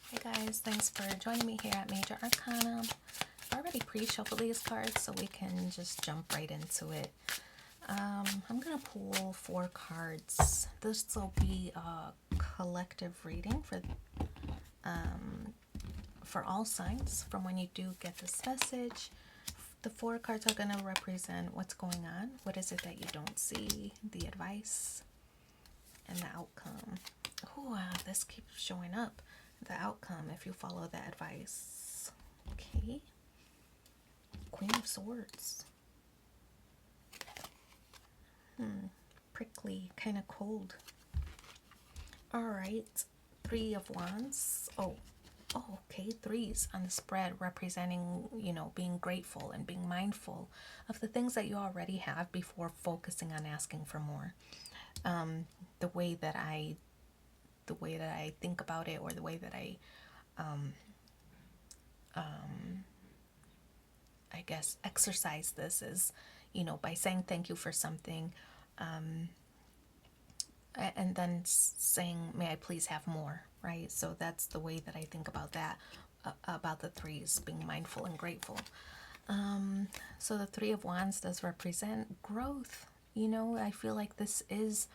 Hey guys, thanks for joining me here at Major Arcana. I already pre-shuffled these cards so we can just jump right into it. I'm going to pull 4 cards. This will be a collective reading for all signs from when you do get this message. The 4 cards are going to represent what's going on. What is it that you don't see? The advice and the outcome. Oh, this keeps showing up. The outcome if you follow that advice. Okay. Queen of Swords. Prickly, kind of cold. Alright. 3 of Wands. Oh, okay. 3s on the spread representing, being grateful and being mindful of the things that you already have before focusing on asking for more. The way that I think about it, or the way that I guess exercise this is, by saying thank you for something, and then saying, may I please have more, right? So that's the way that I think about that, about the 3s, being mindful and grateful. So the 3 of Wands does represent growth. I feel like this is,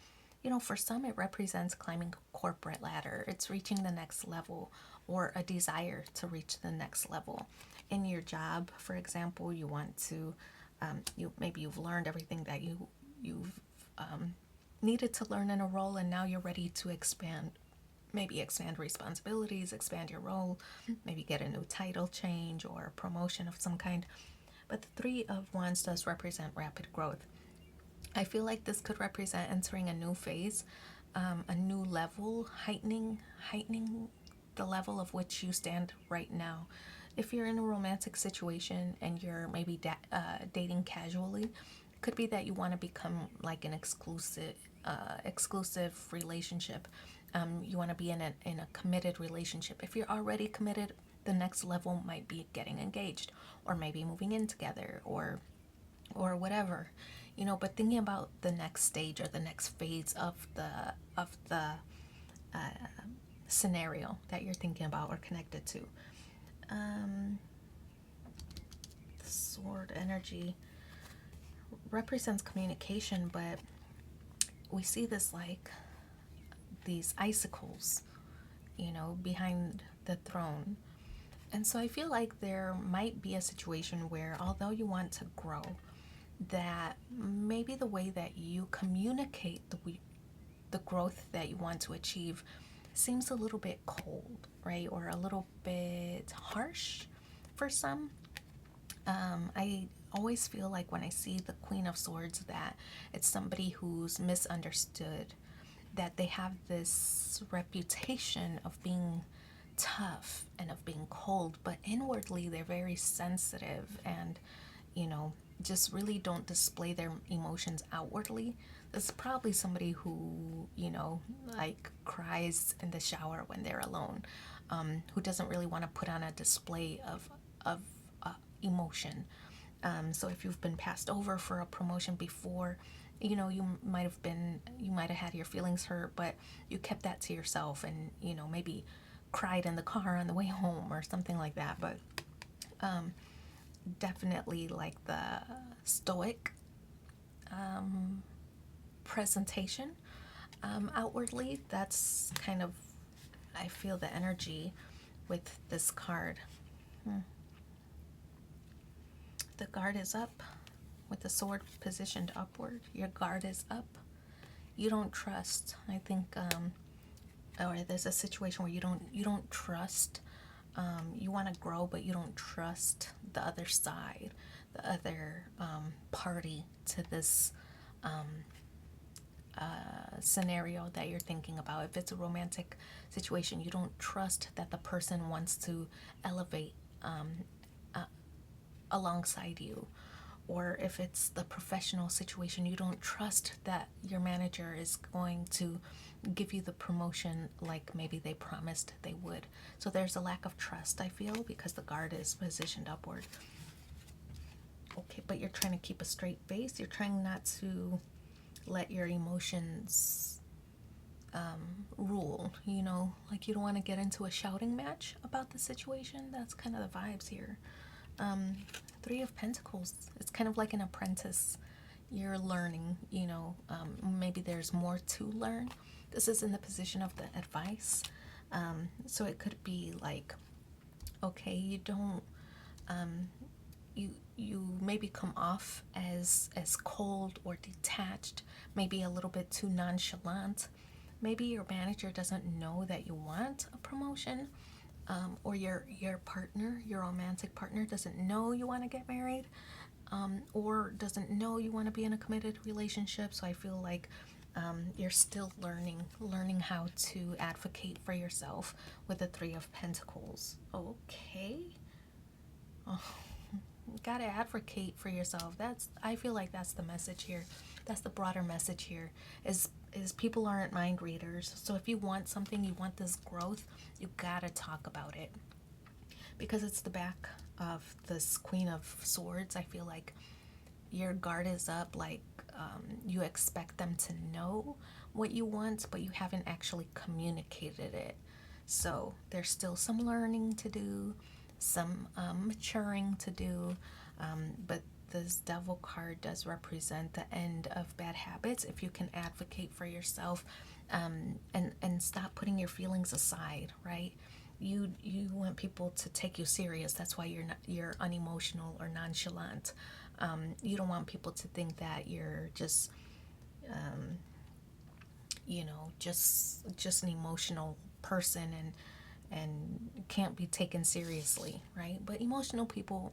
for some it represents climbing a corporate ladder. It's reaching the next level, or a desire to reach the next level. In your job, for example, you want to, you've learned everything that you've needed to learn in a role, and now you're ready to expand. Maybe expand responsibilities, expand your role, maybe get a new title change or a promotion of some kind. But the 3 of Wands does represent rapid growth. I feel like this could represent entering a new phase, a new level, heightening the level of which you stand right now. If you're in a romantic situation and you're maybe dating casually, it could be that you want to become like an exclusive relationship. You want to be in a committed relationship. If you're already committed, the next level might be getting engaged, or maybe moving in together, or whatever, but thinking about the next stage or the next phase of the scenario that you're thinking about or connected to. The sword energy represents communication, but we see this like these icicles, behind the throne. And so I feel like there might be a situation where, although you want to grow, that maybe the way that you communicate the growth that you want to achieve seems a little bit cold, right? Or a little bit harsh for some. I always feel like when I see the Queen of Swords that it's somebody who's misunderstood, that they have this reputation of being tough and of being cold, but inwardly they're very sensitive and, just really don't display their emotions outwardly. This is probably somebody who, like cries in the shower when they're alone, who doesn't really want to put on a display of emotion. So if you've been passed over for a promotion before, you might have had your feelings hurt, but you kept that to yourself, and maybe cried in the car on the way home or something like that. But definitely like the stoic presentation outwardly. That's kind of, I feel, the energy with this card. The guard is up with the sword positioned upward. Your guard is up. You don't trust. I think, or there's a situation where you don't trust. You want to grow, but you don't trust the other side, the other party to this scenario that you're thinking about. If it's a romantic situation, you don't trust that the person wants to elevate alongside you. Or if it's the professional situation, you don't trust that your manager is going to give you the promotion like maybe they promised they would. So there's a lack of trust, I feel, because the guard is positioned upward. Okay, but you're trying to keep a straight face. You're trying not to let your emotions rule, you know, like you don't want to get into a shouting match about the situation. That's kind of the vibes here. um, Three of Pentacles, it's kind of like an apprentice. You're learning, you know, maybe there's more to learn. This is in the position of the advice. So it could be like, okay, you don't, you maybe come off as cold or detached, maybe a little bit too nonchalant. Maybe your manager doesn't know that you want a promotion, or your partner, your romantic partner, doesn't know you want to get married, or doesn't know you want to be in a committed relationship. So I feel like you're still learning how to advocate for yourself with the Three of Pentacles. Okay. Oh, you gotta advocate for yourself. I feel like that's the message here. That's the broader message here. Is people aren't mind readers. So if you want something, you want this growth, you gotta talk about it. Because it's the back of this Queen of Swords, I feel like your guard is up, like you expect them to know what you want, but you haven't actually communicated it. So there's still some learning to do, some maturing to do, but this Devil card does represent the end of bad habits if you can advocate for yourself, and stop putting your feelings aside, right? You want people to take you serious. That's why you're unemotional or nonchalant. You don't want people to think that you're just just an emotional person and can't be taken seriously, right? But emotional people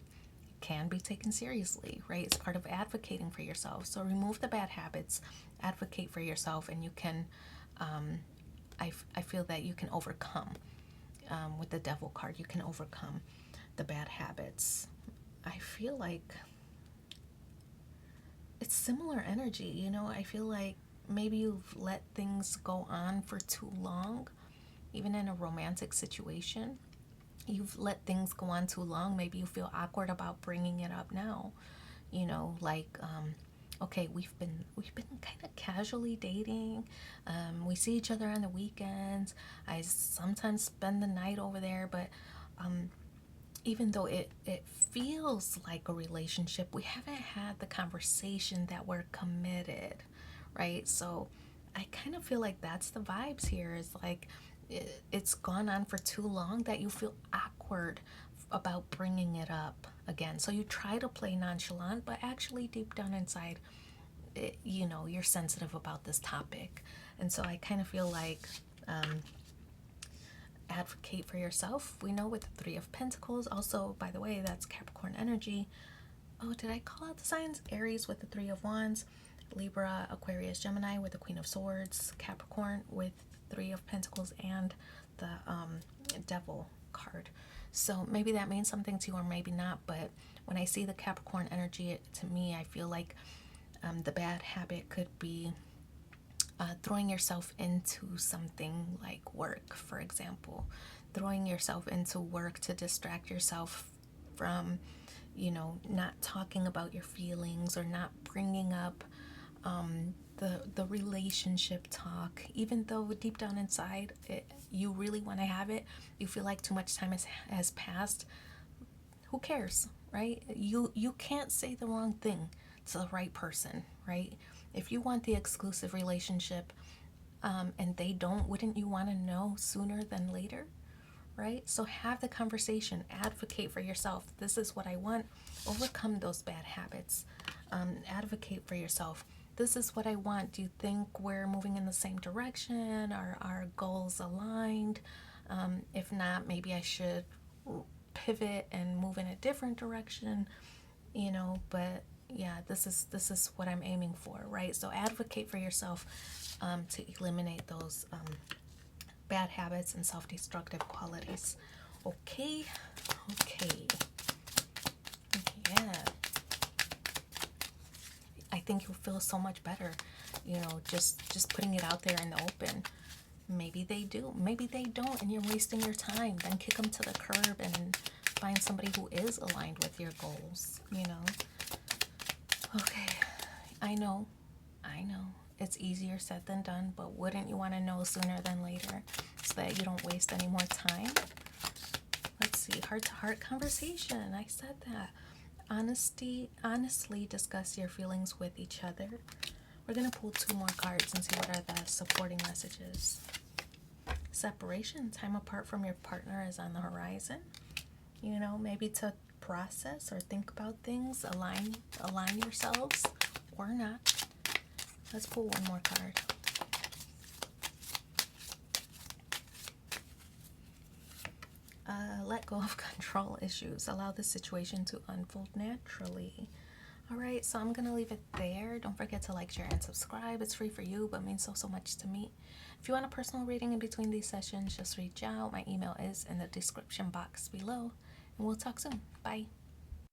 can be taken seriously, right? It's part of advocating for yourself. So remove the bad habits, advocate for yourself, and you can I feel that you can overcome, with the Devil card, you can overcome the bad habits. I feel like it's similar energy, you know. I feel like maybe you've let things go on for too long, even in a romantic situation. You've let things go on too long. Maybe you feel awkward about bringing it up now. You know, like, okay, we've been kind of casually dating. We see each other on the weekends. I sometimes spend the night over there, but even though it feels like a relationship, we haven't had the conversation that we're committed, right? So I kind of feel like that's the vibes here. Is like it's gone on for too long that you feel awkward about bringing it up again. So you try to play nonchalant, but actually deep down inside, you're sensitive about this topic. And so I kind of feel like, advocate for yourself. We know with the Three of Pentacles, also, by the way, that's Capricorn energy. Oh, did I call out the signs? Aries with the Three of Wands, Libra, Aquarius, Gemini with the Queen of Swords, Capricorn with Three of Pentacles, and the Devil card. So maybe that means something to you or maybe not, but when I see the Capricorn energy, to me, I feel like the bad habit could be throwing yourself into something like work, for example. Throwing yourself into work to distract yourself from, not talking about your feelings or not bringing up the relationship talk, even though deep down inside you really want to have it. You feel like too much time has passed. Who cares, right? You can't say the wrong thing to the right person, right? If you want the exclusive relationship, and they don't, wouldn't you want to know sooner than later, right? So have the conversation, advocate for yourself. This is what I want. Overcome those bad habits. Advocate for yourself. This is what I want. Do you think we're moving in the same direction? Are our goals aligned? If not, maybe I should pivot and move in a different direction, but yeah, this is what I'm aiming for, right? So advocate for yourself, to eliminate those bad habits and self-destructive qualities. Okay. Yeah, I think you'll feel so much better, just putting it out there in the open. Maybe they do, maybe they don't, and you're wasting your time. Then kick them to the curb and find somebody who is aligned with your goals. Okay, I know it's easier said than done, but wouldn't you want to know sooner than later so that you don't waste any more time? Let's see, heart-to-heart conversation. I said that. Honestly discuss your feelings with each other. We're going to pull 2 more cards and see what are the supporting messages. Separation, time apart from your partner is on the horizon. You know, maybe to process or think about things, align yourselves or not. Let's pull 1 more card. Let go of control issues. Allow the situation to unfold naturally. Alright, so I'm going to leave it there. Don't forget to like, share, and subscribe. It's free for you, but means so much to me. If you want a personal reading in between these sessions, just reach out. My email is in the description box below. And we'll talk soon. Bye.